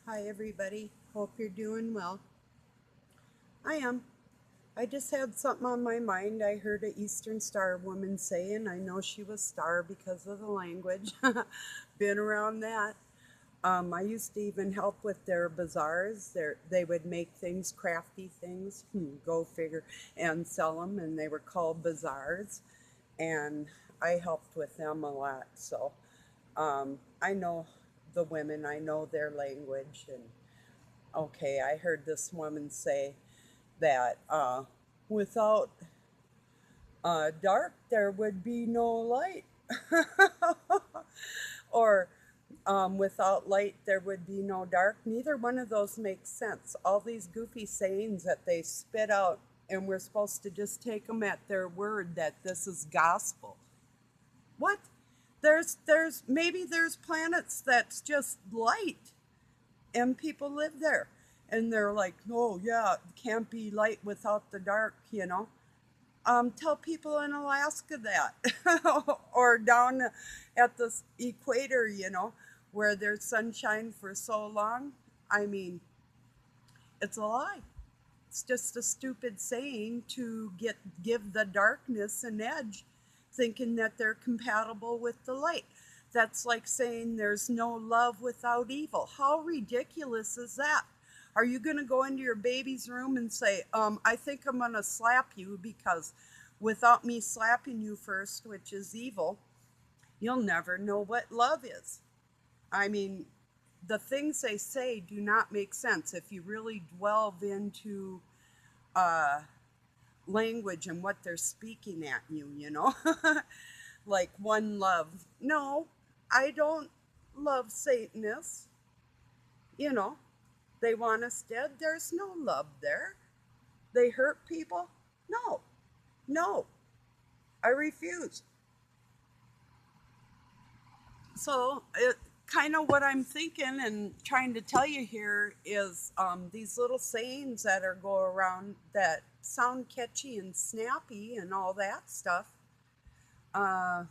Hi everybody, hope you're doing well. I am. I just had something on my mind. I heard a Eastern Star woman say, and I know she was Star because of the language. Been around that. I used to even help with their bazaars. They would make things, crafty things, go figure, and sell them, and they were called bazaars. And I helped with them a lot. So I know the women, I know their language, and okay, I heard this woman say that without dark, there would be no light. Or without light, there would be no dark. Neither one of those makes sense. All these goofy sayings that they spit out, and we're supposed to just take them at their word that this is gospel. What? Maybe there's planets that's just light and people live there and they're like, oh yeah, it can't be light without the dark. Tell people in Alaska that or down at the equator, where there's sunshine for so long. I mean, it's a lie. It's just a stupid saying to give the darkness an edge, thinking that they're compatible with the light. That's like saying there's no love without evil. How ridiculous is that? Are you going to go into your baby's room and say, I think I'm going to slap you because without me slapping you first, which is evil, you'll never know what love is? I mean, the things they say do not make sense if you really delve into uh, language and what they're speaking at you. Like one love. No, I don't love Satanists. You know, they want us dead. There's no love there. They hurt people. No, no, I refuse. So, kind of what I'm thinking and trying to tell you here is these little sayings that are go around that sound catchy and snappy and all that stuff. Uh,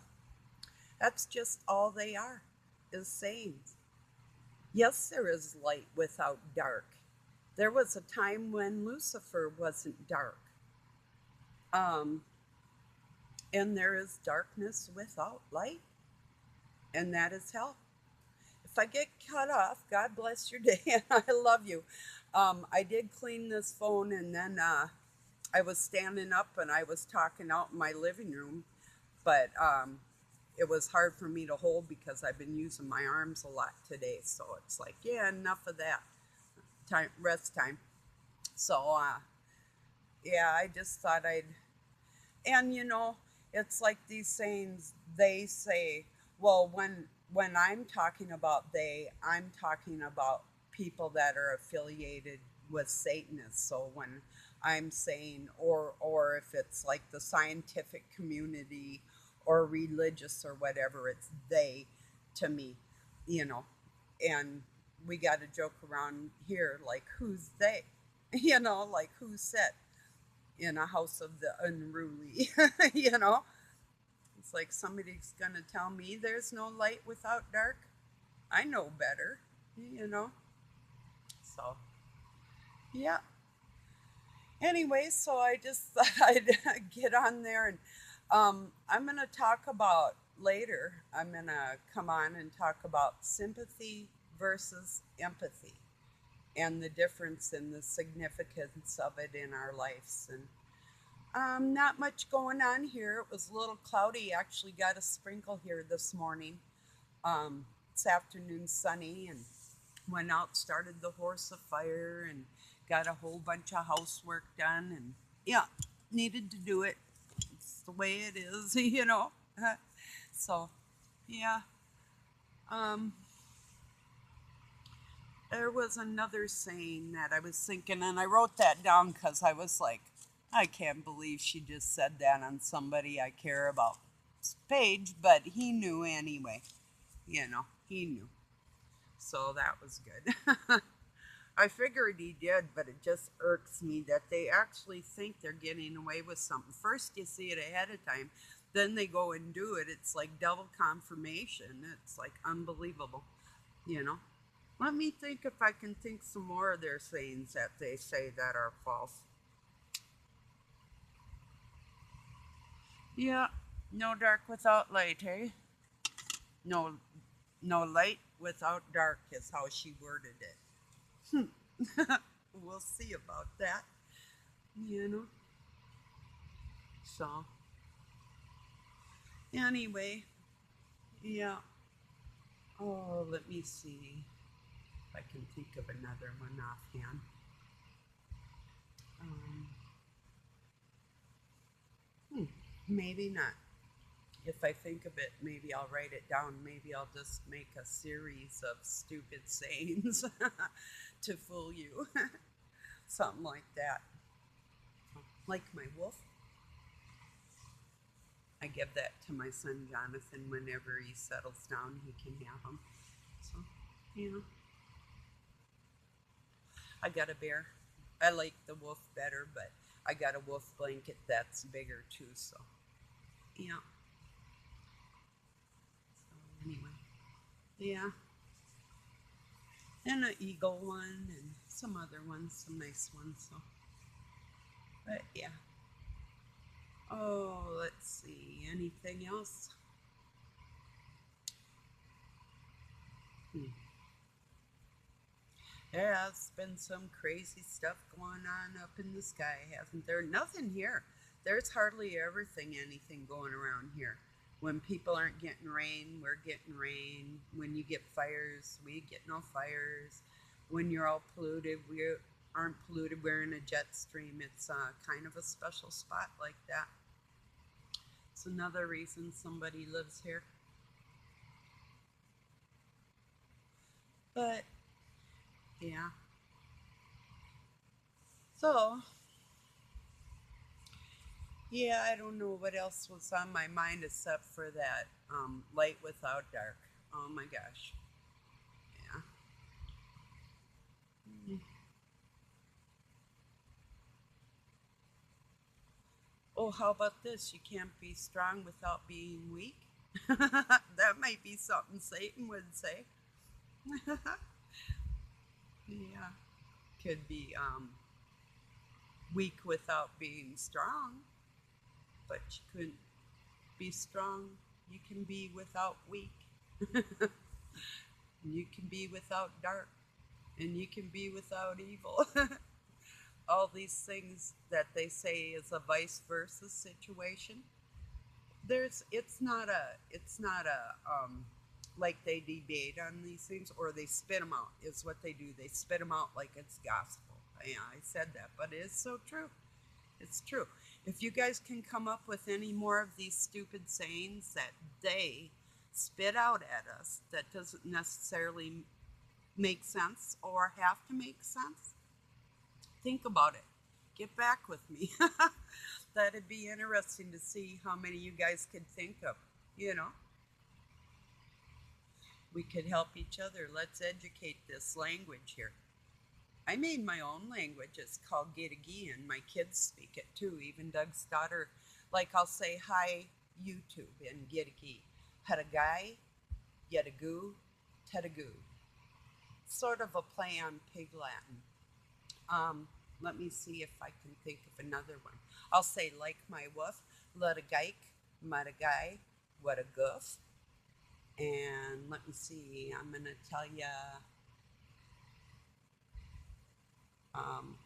that's just all they are, is sayings. Yes, there is light without dark. There was a time when Lucifer wasn't dark. Um, and there is darkness without light, and that is hell. If I get cut off, God bless your day, and I love you. I did clean this phone, and then I was standing up and I was talking out in my living room, but it was hard for me to hold because I've been using my arms a lot today. So it's like, yeah, enough of that. Time, rest time. So yeah, I just thought I'd, and it's like these sayings they say. Well, when I'm talking about they, I'm talking about people that are affiliated with Satanists. So when I'm saying, or if it's like the scientific community or religious or whatever, it's they to me, you know. And we got to joke around here like, who's they? Like who said in a house of the unruly? you know, it's like somebody's gonna tell me there's no light without dark. I know better, you know. So yeah. Anyway, so I just thought I'd get on there and I'm gonna talk about later. I'm gonna come on and talk about sympathy versus empathy and the difference and the significance of it in our lives. And not much going on here. It was a little cloudy. Actually, got a sprinkle here this morning. This afternoon, sunny, and went out, started the horse afire, and got a whole bunch of housework done. And yeah, needed to do it. It's the way it is. So, yeah. Um, there was another saying that I was thinking, and I wrote that down because I was like, I can't believe she just said that on somebody I care about page, but he knew anyway. He knew. So that was good. I figured he did, but it just irks me that they actually think they're getting away with something. First, you see it ahead of time, then they go and do it. It's like double confirmation. It's like unbelievable, you know? Let me think if I can think some more of their sayings that they say that are false. Yeah, no dark without light, eh? No, no light without dark is how she worded it. We'll see about that, you know. So, anyway, yeah. Oh, let me see if I can think of another one offhand. Um, hmm, maybe not. If I think of it, maybe I'll write it down. Maybe I'll just make a series of stupid sayings to fool you. Something like that. Like my wolf. I give that to my son Jonathan whenever he settles down. He can have them. So, you know, I got a bear. I like the wolf better, but I got a wolf blanket that's bigger too. So, yeah. So, anyway, yeah. And an eagle one and some other ones, some nice ones. So, but yeah. Oh, let's see. Anything else? Hmm. There has been some crazy stuff going on up in the sky, hasn't there? Nothing here. There's hardly anything going around here. When people aren't getting rain, we're getting rain. When you get fires, we get no fires. When you're all polluted, we aren't polluted. We're in a jet stream. It's kind of a special spot like that. It's another reason somebody lives here. But yeah. So yeah, I don't know what else was on my mind except for that light without dark. Oh my gosh. Yeah. Mm. Oh, how about this? You can't be strong without being weak. That might be something Satan would say. Yeah. Could be weak without being strong, but you couldn't be strong. You can be without weak. You can be without dark. And you can be without evil. All these things that they say is a vice versa situation. It's not a like they debate on these things or they spit them out is what they do. They spit them out like it's gospel. Yeah, I said that, but it is so true. It's true. If you guys can come up with any more of these stupid sayings that they spit out at us that doesn't necessarily make sense or have to make sense, think about it. Get back with me. That'd be interesting to see how many you guys could think of. You know, we could help each other. Let's educate this language here. I made my own language. It's called Gittigi, and my kids speak it too. Even Doug's daughter, like I'll say, hi, YouTube in Gittigi. Hadagai, Yetagoo, Tedagoo. Sort of a play on Pig Latin. Um, Let me see if I can think of another one. I'll say, like my woof, let a geik, mud a guy, what a goof. And let me see, I'm going to tell you, um,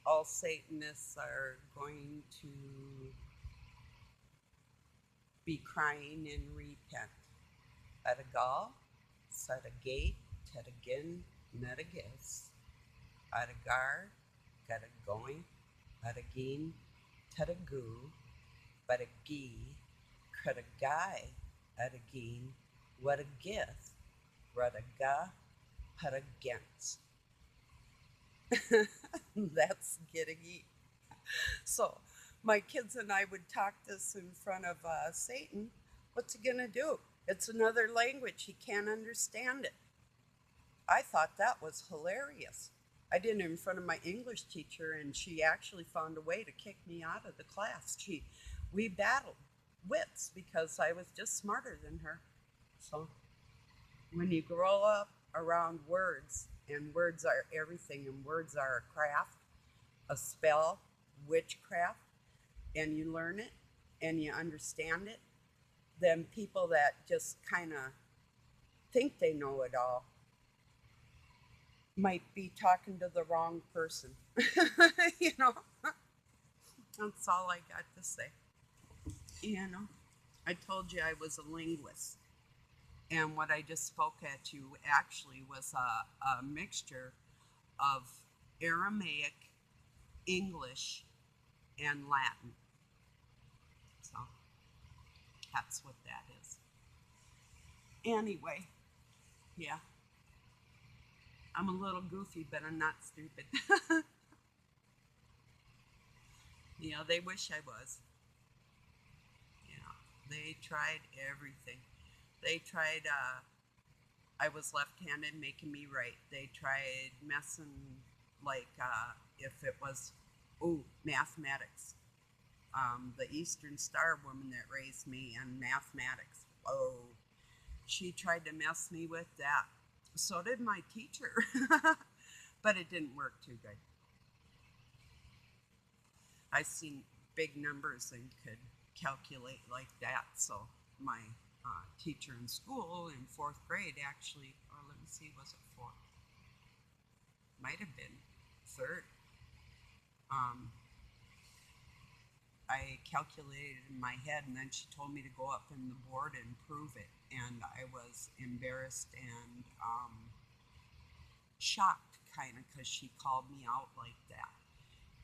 all Satanists are going to be crying and repent. At a gall, set a gate, ted again, net a guess. At a gar, got a going, at a geen, ted a goo, but a gee, cut a guy, at a geen, what a gith, rud a ga, put against. That's getting eat. So, my kids and I would talk this in front of Satan. What's he gonna do? It's another language. He can't understand it. I thought that was hilarious. I did it in front of my English teacher, and she actually found a way to kick me out of the class. We battled wits because I was just smarter than her. So, when you grow up around words, and words are everything, and words are a craft, a spell, witchcraft, and you learn it and you understand it, than people that just kind of think they know it all might be talking to the wrong person. You know, that's all I got to say. You know, I told you I was a linguist, and what I just spoke at you actually was a mixture of Aramaic, English, and Latin. So that's what that is. Anyway, yeah, I'm a little goofy, but I'm not stupid. You know, they wish I was. You know, they tried everything. They tried, I was left-handed, making me right. They tried messing, like, if it was, ooh, mathematics. The Eastern Star woman that raised me in mathematics. Oh, she tried to mess me with that. So did my teacher. But it didn't work too good. I seen big numbers and could calculate like that. So my teacher in school in fourth grade actually, or let me see, was it fourth? Might have been third. Um, I calculated in my head, and then she told me to go up in the board and prove it. And I was embarrassed and shocked, kind of, because she called me out like that.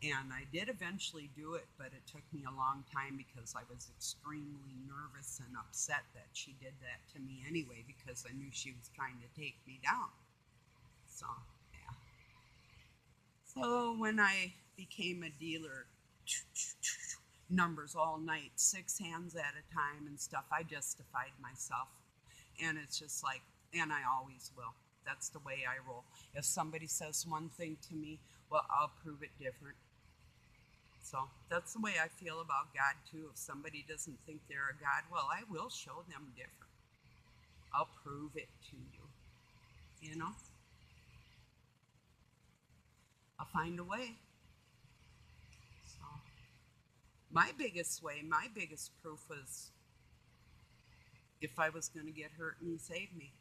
And I did eventually do it, but it took me a long time because I was extremely nervous and upset that she did that to me anyway, because I knew she was trying to take me down. So, yeah. So when I became a dealer, numbers all night, 6 hands at a time and stuff, I justified myself. And it's just like, and I always will. That's the way I roll. If somebody says one thing to me, well, I'll prove it different. So that's the way I feel about God too. If somebody doesn't think they're a God, well, I will show them different. I'll prove it to you. You know? I'll find a way. So my biggest way, my biggest proof was if I was going to get hurt and he saved me.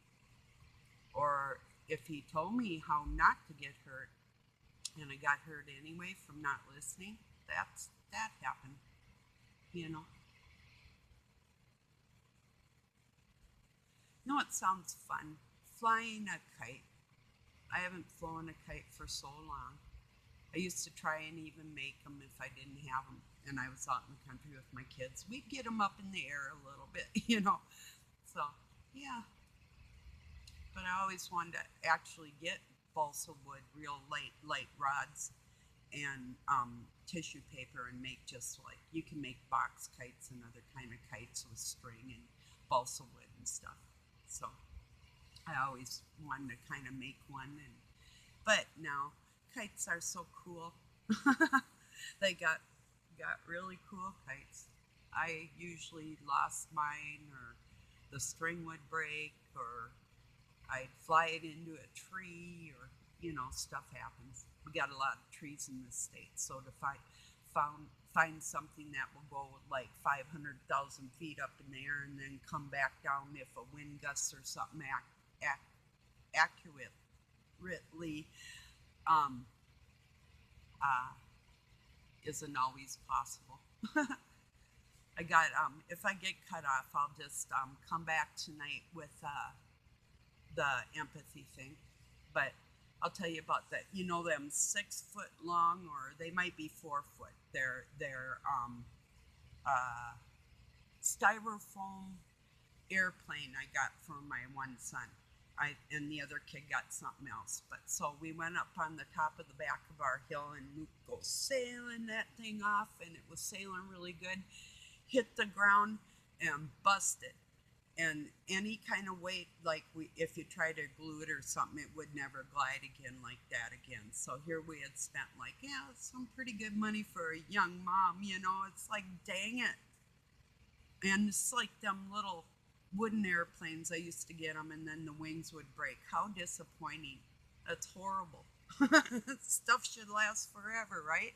Or if he told me how not to get hurt and I got hurt anyway from not listening, that happened, you know. You know what sounds fun? Flying a kite. I haven't flown a kite for so long. I used to try and even make them if I didn't have them, and I was out in the country with my kids. We'd get them up in the air a little bit, you know. So, yeah. But I always wanted to actually get balsa wood, real light rods, and tissue paper, and make just like, you can make box kites and other kind of kites with string and balsa wood and stuff. So I always wanted to kind of make one, but now kites are so cool. They got really cool kites. I usually lost mine, or the string would break, or I'd fly it into a tree, or, you know, stuff happens. We got a lot of trees in this state, so to find something that will go like 500,000 feet up in the air and then come back down if a wind gust or something accurately isn't always possible. I got, if I get cut off, I'll just come back tonight with the empathy thing. But I'll tell you about that. You know, them 6 foot long, or they might be 4 foot. They're styrofoam airplane I got for my one son. And the other kid got something else. But so we went up on the top of the back of our hill and Luke goes sailing that thing off, and it was sailing really good. Hit the ground and busted. And any kind of weight, like if you try to glue it or something, it would never glide again like that again. So here we had spent like, yeah, some pretty good money for a young mom, you know. It's like, dang it. And it's like them little wooden airplanes. I used to get them, and then the wings would break. How disappointing. That's horrible. Stuff should last forever, right?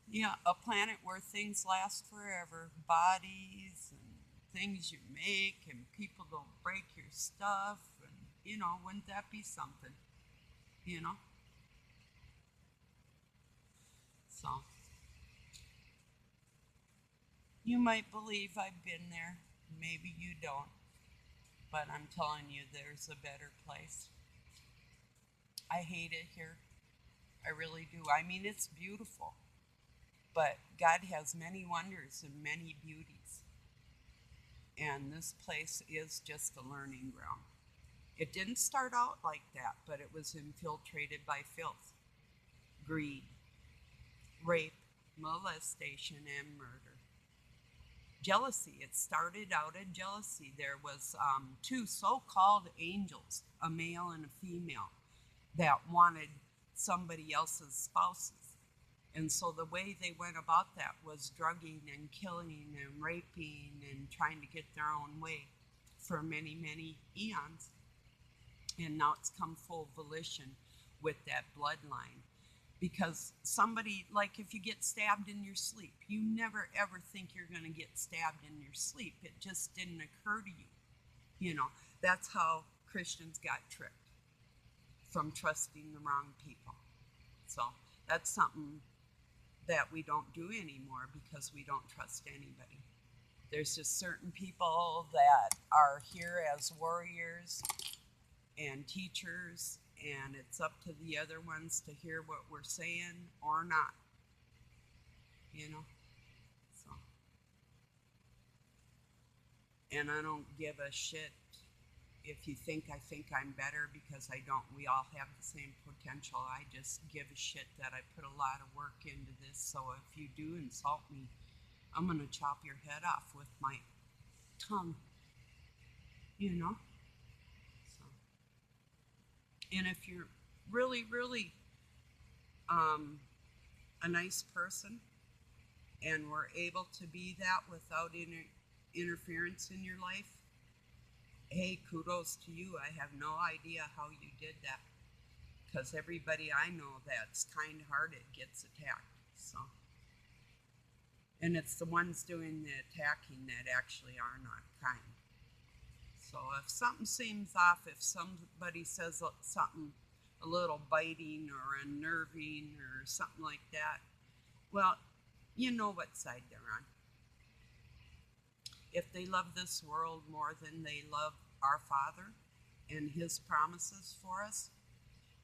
Yeah, a planet where things last forever. Bodies and things you make, and people don't break your stuff. And, wouldn't that be something? You know? So, you might believe I've been there. Maybe you don't. But I'm telling you, there's a better place. I hate it here. I really do. I mean, it's beautiful. But God has many wonders and many beauties. And this place is just a learning ground. It didn't start out like that, but it was infiltrated by filth, greed, rape, molestation, and murder. Jealousy. It started out in jealousy. There was two so-called angels, a male and a female, that wanted somebody else's spouses. And so the way they went about that was drugging and killing and raping and trying to get their own way for many, many eons. And now it's come full volition with that bloodline. Because somebody, like if you get stabbed in your sleep, you never ever think you're going to get stabbed in your sleep. It just didn't occur to you. That's how Christians got tricked from trusting the wrong people. So that's something that we don't do anymore because we don't trust anybody. There's just certain people that are here as warriors and teachers, and it's up to the other ones to hear what we're saying or not. So, and I don't give a shit if you think I think I'm better, because I don't. We all have the same potential. I just give a shit that I put a lot of work into this. So if you do insult me, I'm going to chop your head off with my tongue. So, and if you're really, really a nice person and were able to be that without interference in your life, hey, kudos to you. I have no idea how you did that, because everybody I know that's kind-hearted gets attacked. So, and it's the ones doing the attacking that actually are not kind. So if something seems off, if somebody says something a little biting or unnerving or something like that, well, you know what side they're on. If they love this world more than they love our Father and His promises for us,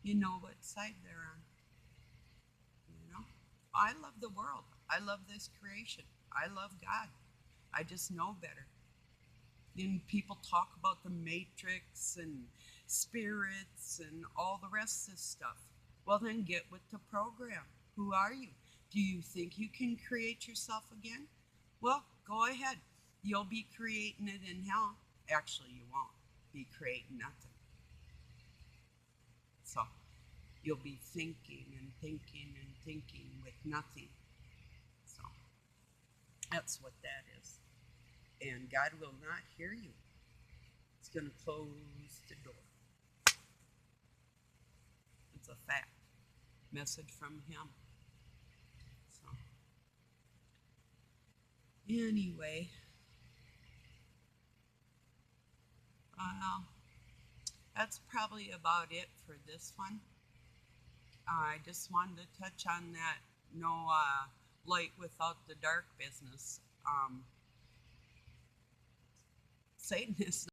you know what side they're on. I love the world. I love this creation. I love God. I just know better. And people talk about the matrix and spirits and all the rest of this stuff. Well, then get with the program. Who are you? Do you think you can create yourself again? Well, go ahead. You'll be creating it in hell. Actually, you won't be creating nothing. So you'll be thinking and thinking and thinking with nothing. So that's what that is. And God will not hear you. It's going to close the door. It's a fact. Message from Him. So, anyway, that's probably about it for this one. I just wanted to touch on that no light without the dark business. Satan is